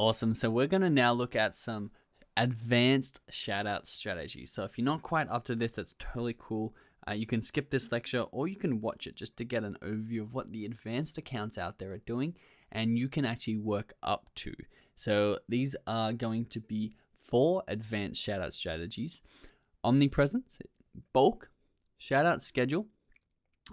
Awesome. So we're going to now look at some advanced shout out strategies. So if you're not quite up to this, that's totally cool. You can skip this lecture or you can watch it just to get an overview of what the advanced accounts out there are doing and you can actually work up to. So these are going to be 4 advanced shout out strategies: omnipresence, bulk, shout out schedule,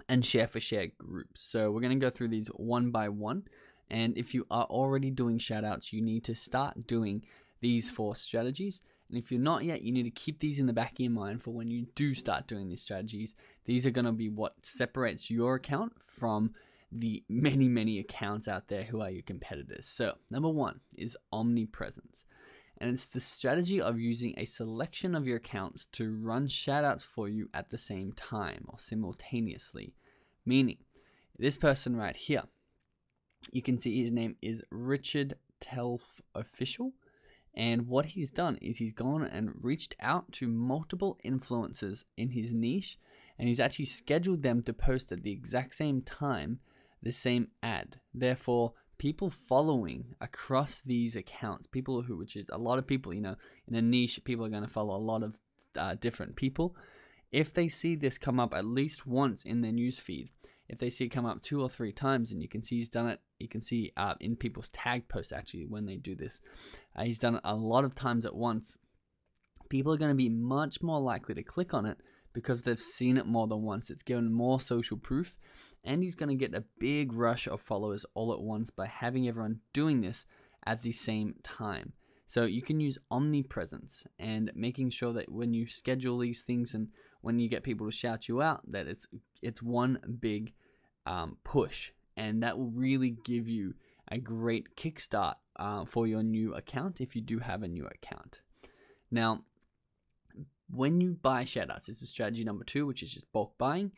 and share for share groups. So we're going to go through these one by one. And if you are already doing shout outs, you need to start doing these 4 strategies. And if you're not yet, you need to keep these in the back of your mind for when you do start doing these strategies. These are going to be what separates your account from the many accounts out there who are your competitors. So number 1 is omnipresence. And it's the strategy of using a selection of your accounts to run shoutouts for you at the same time or simultaneously. Meaning, this person right here, you can see his name is Richard Telf Official. And what he's done is he's gone and reached out to multiple influencers in his niche, and he's actually scheduled them to post at the exact same time the same ad. Therefore, people following across these accounts, which is a lot of people, in a niche, people are going to follow a lot of different people. If they see this come up at least once in their newsfeed, if they see it come up 2 or 3 times, and you can see he's done it, you can see in people's tag posts actually when they do this, he's done it a lot of times at once. People are going to be much more likely to click on it because they've seen it more than once. It's given more social proof, and he's going to get a big rush of followers all at once by having everyone doing this at the same time. So you can use omnipresence and making sure that when you schedule these things and when you get people to shout you out, that it's one big push, and that will really give you a great kickstart for your new account if you do have a new account. Now, when you buy shoutouts, this is strategy number 2, which is just bulk buying.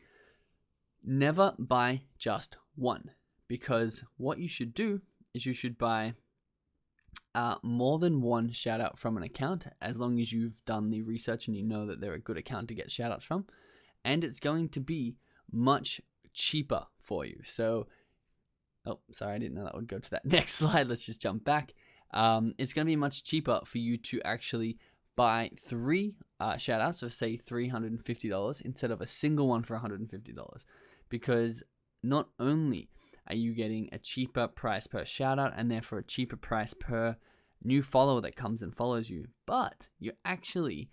Never buy just one, because what you should do is you should buy more than one shout out from an account, as long as you've done the research and you know that they're a good account to get shout outs from, and it's going to be much cheaper for you. So, oh, sorry, I didn't know that would go to that next slide. Let's just jump back. It's going to be much cheaper for you to actually buy 3 shout outs, so say $350 instead of a single one for $150, because not only are you getting a cheaper price per shout out and therefore a cheaper price per new follower that comes and follows you, but you're actually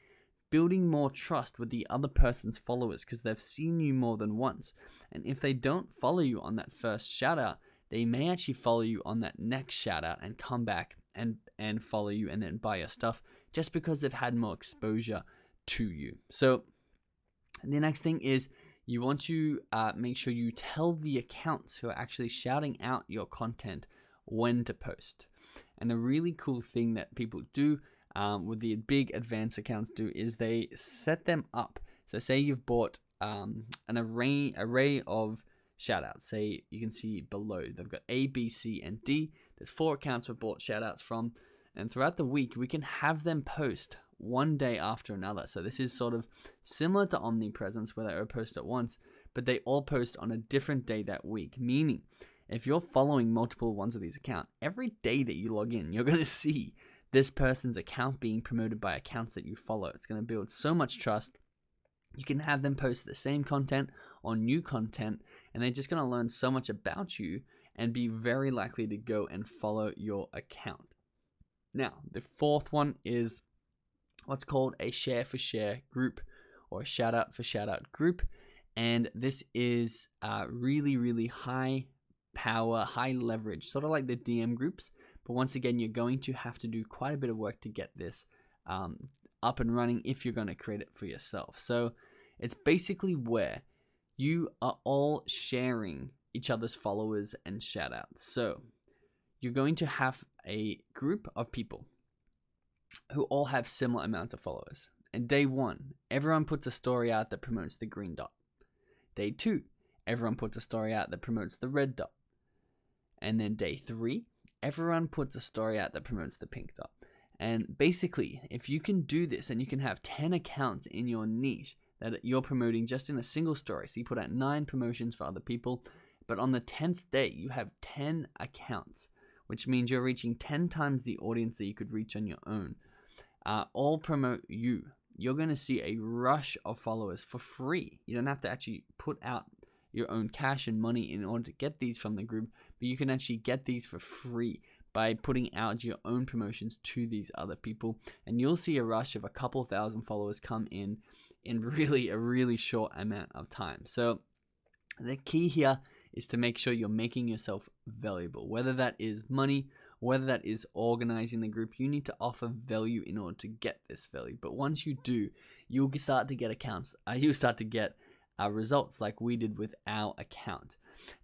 building more trust with the other person's followers because they've seen you more than once. And if they don't follow you on that first shout out, they may actually follow you on that next shout out and come back and follow you and then buy your stuff just because they've had more exposure to you. So the next thing is you want to make sure you tell the accounts who are actually shouting out your content when to post. And a really cool thing that people do with the big advanced accounts do is they set them up. So say you've bought an array of shoutouts. Say you can see below they've got A, B, C, and D. There's 4 accounts we've bought shoutouts from, and throughout the week we can have them post one day after another. So this is sort of similar to omnipresence where they all post at once, but they all post on a different day that week. Meaning, if you're following multiple ones of these accounts, every day that you log in, you're going to see this person's account being promoted by accounts that you follow. It's going to build so much trust. You can have them post the same content or new content, and they're just going to learn so much about you and be very likely to go and follow your account. Now, the 4th one is what's called a share for share group or a shout out for shout out group. And this is really high power, high leverage, sort of like the DM groups. But once again, you're going to have to do quite a bit of work to get this up and running if you're going to create it for yourself. So it's basically where you are all sharing each other's followers and shout outs. So you're going to have a group of people who all have similar amounts of followers. And day 1, everyone puts a story out that promotes the green dot. Day 2, everyone puts a story out that promotes the red dot. And then day 3, everyone puts a story out that promotes the pink dot. And basically, if you can do this and you can have 10 accounts in your niche that you're promoting just in a single story, so you put out 9 promotions for other people, but on the 10th day, you have 10 accounts which means you're reaching 10 times the audience that you could reach on your own. All promote you. You're going to see a rush of followers for free. You don't have to actually put out your own cash and money in order to get these from the group, but you can actually get these for free by putting out your own promotions to these other people, and you'll see a rush of a couple thousand followers come in really a really short amount of time. So the key here is to make sure you're making yourself valuable, whether that is money, whether that is organizing the group. You need to offer value in order to get this value. But once you do, you'll start to get accounts. You'll start to get results like we did with our account.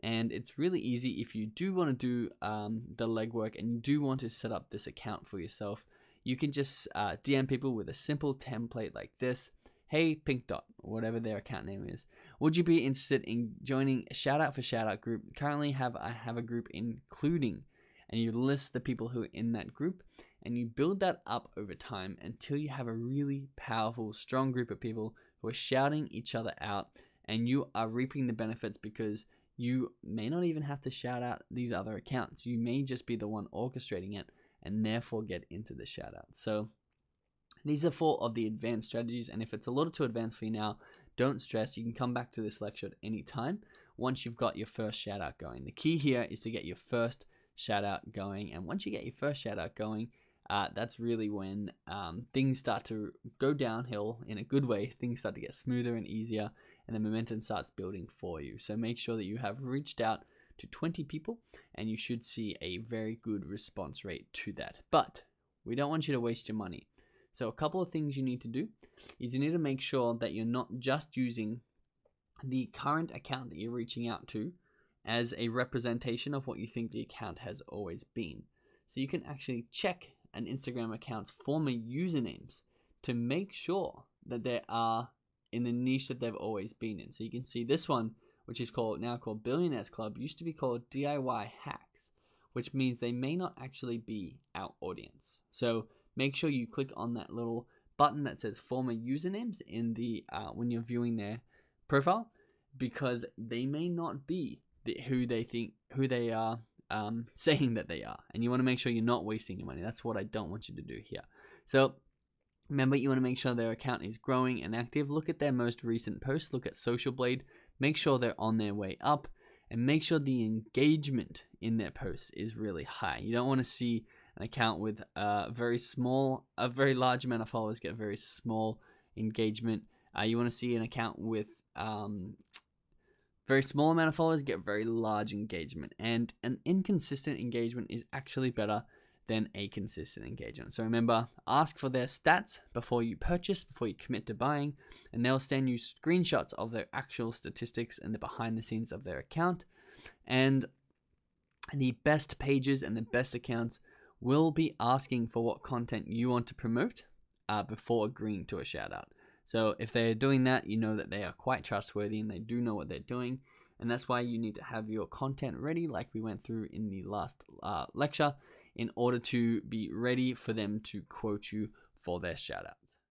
And it's really easy if you do want to do the legwork and you do want to set up this account for yourself. You can just DM people with a simple template like this. Hey, Pink Dot, whatever their account name is. Would you be interested in joining a Shoutout for Shoutout group? Currently I have a group including, and you list the people who are in that group, and you build that up over time until you have a really powerful, strong group of people who are shouting each other out, and you are reaping the benefits because you may not even have to shout out these other accounts. You may just be the one orchestrating it and therefore get into the shout out. So these are 4 of the advanced strategies, and if it's a little too advanced for you now, don't stress. You can come back to this lecture at any time once you've got your first shout out going. The key here is to get your first shout out going, and once you get your first shout out going, that's really when things start to go downhill in a good way. Things start to get smoother and easier, and the momentum starts building for you. So make sure that you have reached out to 20 people, and you should see a very good response rate to that. But we don't want you to waste your money. So a couple of things you need to do is you need to make sure that you're not just using the current account that you're reaching out to as a representation of what you think the account has always been. So you can actually check an Instagram account's former usernames to make sure that they are in the niche that they've always been in. So you can see this one, which is now called Billionaires Club, used to be called DIY Hacks, which means they may not actually be our audience. So make sure you click on that little button that says former usernames in the when you're viewing their profile, because they may not be who they are saying that they are, and you want to make sure you're not wasting your money. That's what I don't want you to do here. So remember, you want to make sure their account is growing and active. Look at their most recent posts. Look at Social Blade. Make sure they're on their way up, and make sure the engagement in their posts is really high. You don't want to see an account with a very large amount of followers get very small engagement. You want to see an account with very small amount of followers get very large engagement, and an inconsistent engagement is actually better than a consistent engagement. So remember, ask for their stats before you purchase, before you commit to buying, and they'll send you screenshots of their actual statistics and the behind the scenes of their account. And the best pages and the best accounts will be asking for what content you want to promote before agreeing to a shout out. So if they're doing that, you know that they are quite trustworthy and they do know what they're doing. And that's why you need to have your content ready, like we went through in the last lecture, in order to be ready for them to quote you for their shout out.